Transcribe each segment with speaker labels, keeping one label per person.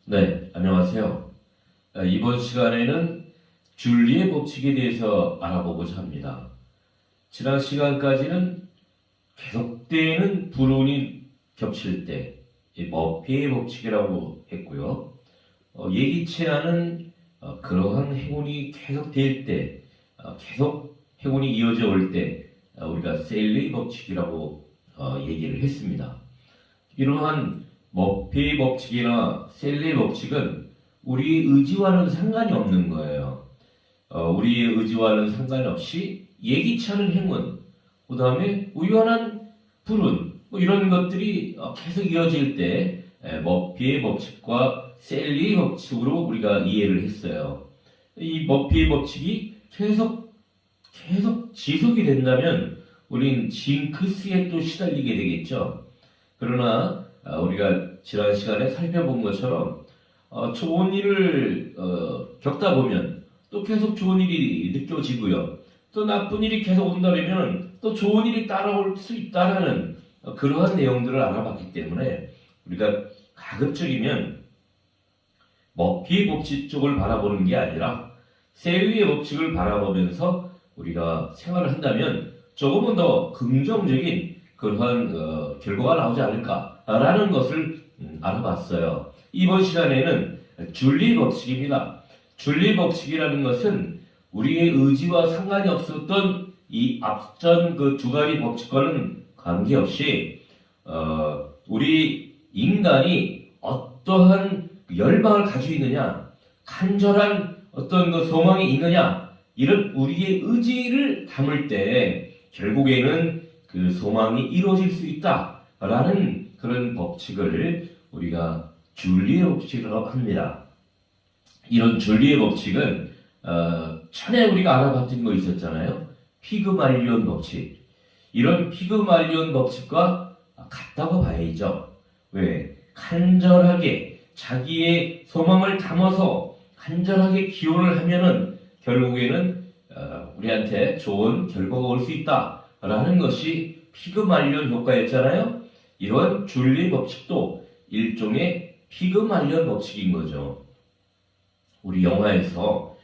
Speaker 1: 네, 안녕하세요. 이번 시간에는 줄리의 법칙에 대해서 알아보고자 합니다. 지난 시간까지는 계속되는 불운이 겹칠 때, 이 머피의 법칙이라고 했고요. 예기치 않은 그러한 행운이 계속될 때, 계속 행운이 이어져 올 때, 우리가 셀리의 법칙이라고 얘기를 했습니다. 이러한 머피의 법칙이나 셀리의 법칙은 우리의 의지와는 상관이 없는 거예요. 우리의 의지와는 상관없이 예기치 않은 행운, 그 다음에 우연한 불운, 이런 것들이 계속 이어질 때 머피의 법칙과 셀리의 법칙으로 우리가 이해를 했어요. 이 머피의 법칙이 계속 지속이 된다면 우린 징크스에 또 시달리게 되겠죠. 그러나 우리가 지난 시간에 살펴본 것처럼 좋은 일을 겪다 보면 또 계속 좋은 일이 느껴지고요. 또 나쁜 일이 계속 온다면 또 좋은 일이 따라올 수 있다는 그러한 내용들을 알아봤기 때문에 우리가 가급적이면 머피의 법칙 쪽을 바라보는 게 아니라 셀리의 법칙을 바라보면서 우리가 생활을 한다면 조금은 더 긍정적인 그러한 결과가 나오지 않을까라는 것을 알아봤어요. 이번 시간에는 줄리의 법칙입니다. 줄리의 법칙이라는 것은 우리의 의지와 상관이 없었던 이 앞전 그 두 가지 법칙과는 관계없이 우리 인간이 어떠한 열망을 가지고 있느냐, 간절한 어떤 그 소망이 있느냐, 이런 우리의 의지를 담을 때 결국에는 그 소망이 이루어질 수 있다라는 그런 법칙을 우리가 줄리의 법칙이라고 합니다. 이런 줄리의 법칙은 전에 우리가 알아봤던 거 있었잖아요. 피그말리온 법칙. 이런 피그말리온 법칙과 같다고 봐야죠. 왜? 간절하게 자기의 소망을 담아서 간절하게 기원을 하면은 결국에는 우리한테 좋은 결과가 올 수 있다라는 것이 피그말리온 효과였잖아요. 이런 줄리의 법칙도 일종의 피그말리온 법칙인 거죠. 우리 영화에서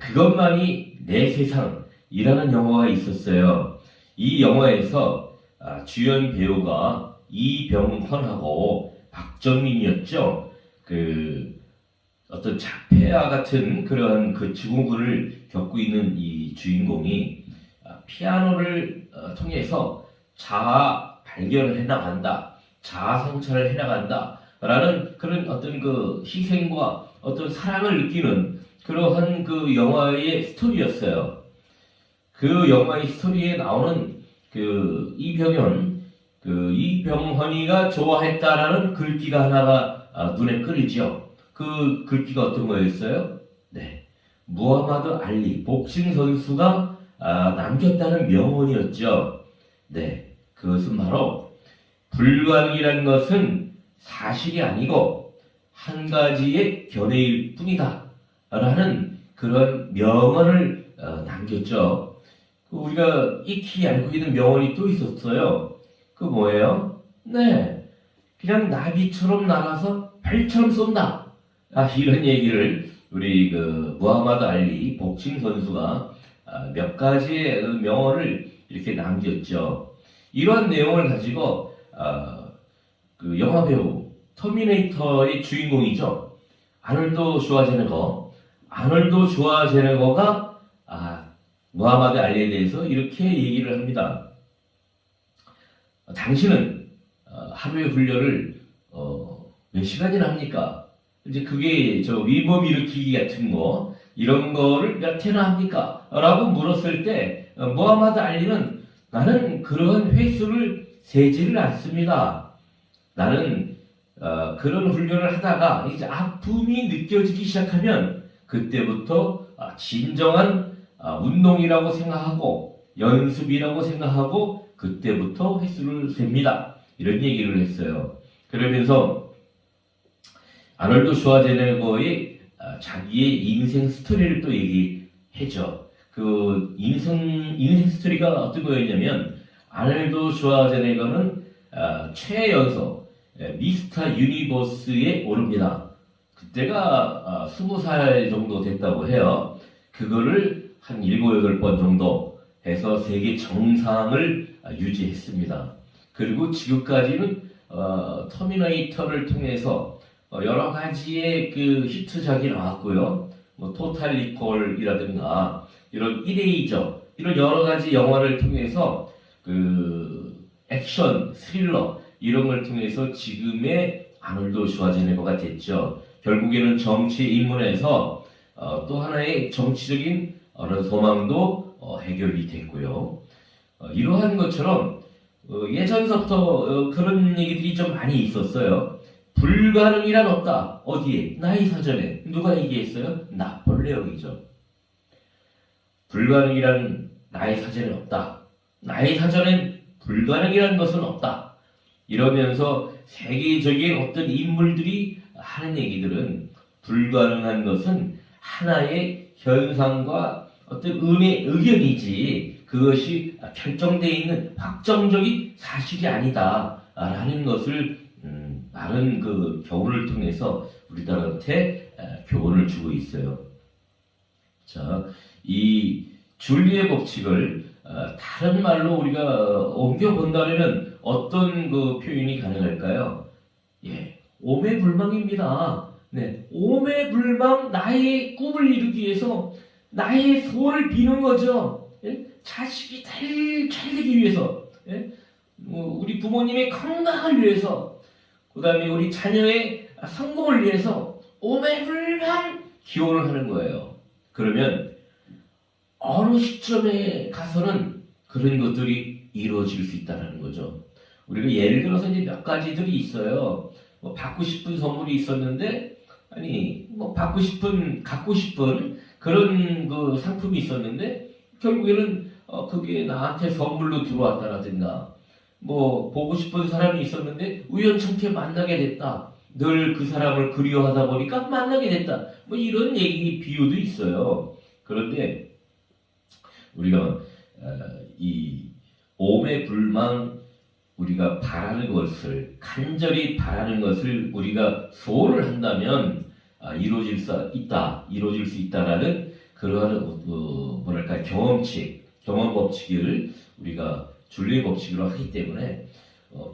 Speaker 1: 그것만이 내 세상이라는 영화가 있었어요. 이 영화에서 주연 배우가 이병헌하고 박정민이었죠. 어떤 자폐아 같은 그러한 그 증후군을 겪고 있는 이 주인공이 피아노를 통해서 자아 발견을 해나간다, 자아 성찰을 해나간다 라는 그런 어떤 그 희생과 어떤 사랑을 느끼는 그러한 그 영화의 스토리였어요. 그 영화의 스토리에 나오는 그 이병헌이가 좋아했다라는 글귀가 하나가 눈에 끌리죠. 그 글귀가 어떤 거였어요? 네, 무하마드 알리 복싱 선수가 남겼다는 명언이었죠. 네, 그것은 바로 불가능이라는 것은 사실이 아니고 한 가지의 견해일 뿐이다 라는 그런 명언을 남겼죠. 우리가 익히 알고 있는 명언이 또 있었어요. 그 뭐예요? 네, 그냥 나비처럼 날아서 발처럼 쏜다. 이런 얘기를 우리 그 무하마드 알리 복싱 선수가 몇 가지의 명언을 이렇게 남겼죠. 이런 내용을 가지고 그 영화 배우 터미네이터의 주인공이죠. 아놀드 슈와제네거가 무하마드 알리에 대해서 이렇게 얘기를 합니다. 당신은 하루의 훈련을 몇 시간이나 합니까? 이제 그게 위법 일으키기 같은 거 이런 거를 몇 회나 합니까? 라고 물었을 때 무하마드 알리는 나는 그러한 횟수를 세지를 않습니다. 나는 그런 훈련을 하다가 이제 아픔이 느껴지기 시작하면 그때부터 진정한 운동이라고 생각하고 연습이라고 생각하고 그때부터 횟수를 셉니다. 이런 얘기를 했어요. 그러면서 아놀드 슈와제네거의 자기의 인생 스토리를 또 얘기해줘. 그 인생 스토리가 어떤 거였냐면 아놀드 슈와제네거는 최연소 미스터 유니버스에 오릅니다. 그때가 20살 정도 됐다고 해요. 그거를 한 7, 8번 정도 해서 세계 정상을 유지했습니다. 그리고 지금까지는 터미네이터를 통해서 여러 가지의 그 히트작이 나왔고요. 뭐 토탈 리콜이라든가 이런 이레이저 이런 여러 가지 영화를 통해서 그 액션, 스릴러 이런 걸 통해서 지금의 아놀드 슈와제네거가 됐죠. 결국에는 정치에 입문해서 또 하나의 정치적인 어떤 소망도 해결이 됐고요. 이러한 것처럼 예전서부터 그런 얘기들이 좀 많이 있었어요. 불가능이란 없다. 어디에? 나의 사전에. 누가 얘기했어요? 나폴레옹이죠. 불가능이란 나의 사전에 없다. 나의 사전엔 불가능이란 것은 없다. 이러면서 세계적인 어떤 인물들이 하는 얘기들은 불가능한 것은 하나의 현상과 어떤 의견이지 그것이 결정되어 있는 확정적인 사실이 아니다 라는 것을 많은 그 교훈을 통해서 우리들한테 교훈을 주고 있어요. 자, 이 줄리의 법칙을 다른 말로 우리가 옮겨 본다면 어떤 그 표현이 가능할까요? 예, 오매불망입니다. 네, 오매불망 나의 꿈을 이루기 위해서 나의 소원을 비는 거죠. 예? 자식이 잘 되기 위해서, 예? 우리 부모님의 건강을 위해서, 그 다음에 우리 자녀의 성공을 위해서 오매불망 기원을 하는 거예요. 그러면 어느 시점에 가서는 그런 것들이 이루어질 수 있다는 거죠. 우리가 예를 들어서 이제 몇 가지들이 있어요. 뭐 받고 싶은 선물이 있었는데, 아니, 뭐 갖고 싶은 그런 그 상품이 있었는데, 결국에는 그게 나한테 선물로 들어왔다라든가, 뭐 보고 싶은 사람이 있었는데 우연찮게 만나게 됐다. 늘 그 사람을 그리워하다 보니까 만나게 됐다. 뭐 이런 얘기 비유도 있어요. 그런데 우리가 이 오매불망 우리가 바라는 것을 간절히 바라는 것을 우리가 소원을 한다면 이루어질 수 있다라는 그러한 뭐랄까 경험 법칙을 우리가 줄리의 법칙으로 하기 때문에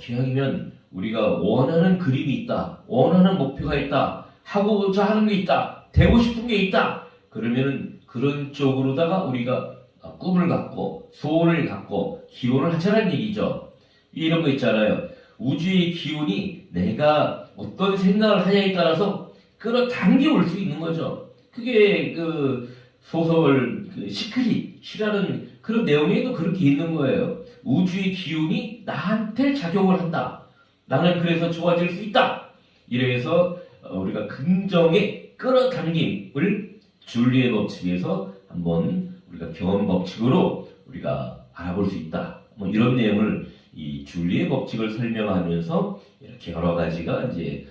Speaker 1: 기왕이면 우리가 원하는 그림이 있다, 원하는 목표가 있다, 하고자 하는 게 있다, 되고 싶은 게 있다. 그러면은 그런 쪽으로다가 우리가 꿈을 갖고 소원을 갖고 기원을 하자는 얘기죠. 이런 거 있잖아요. 우주의 기운이 내가 어떤 생각을 하냐에 따라서 끌어당겨 올 수 있는 거죠. 그게 그 소설 시크릿이라는 그런 내용에도 그렇게 있는 거예요. 우주의 기운이 나한테 작용을 한다. 나는 그래서 좋아질 수 있다. 이래서 우리가 긍정의 끌어당김을 줄리의 법칙에서 한번 우리가 경험 법칙으로 우리가 알아볼 수 있다. 뭐 이런 내용을 이 줄리의 법칙을 설명하면서 이렇게 여러 가지가 이제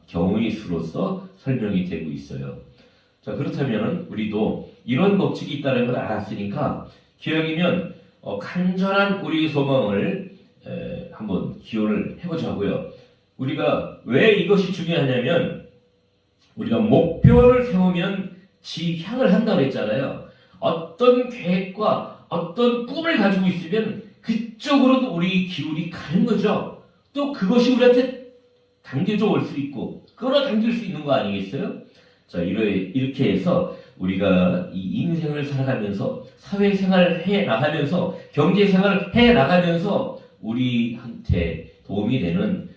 Speaker 1: 경우의 수로서 설명이 되고 있어요. 자, 그렇다면 우리도 이런 법칙이 있다는 걸 알았으니까 기왕이면 간절한 우리의 소망을 한번 기원을 해보자고요. 우리가 왜 이것이 중요하냐면 우리가 목표를 세우면 지향을 한다고 했잖아요. 어떤 계획과 어떤 꿈을 가지고 있으면 그쪽으로도 우리 기운이 가는 거죠. 또 그것이 우리한테 당겨져 올 수 있고 끌어당길 수 있는 거 아니겠어요? 자, 이렇게 해서 우리가 이 인생을 살아가면서 사회생활을 해 나가면서 경제생활을 해 나가면서 우리한테 도움이 되는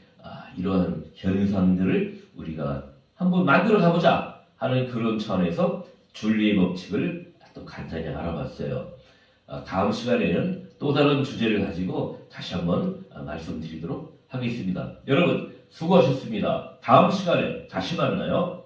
Speaker 1: 이러한 현상들을 우리가 한번 만들어 가보자 하는 그런 차원에서 줄리의 법칙을 또 간단히 알아봤어요. 다음 시간에는 또 다른 주제를 가지고 다시 한번 말씀드리도록 하겠습니다. 여러분 수고하셨습니다. 다음 시간에 다시 만나요.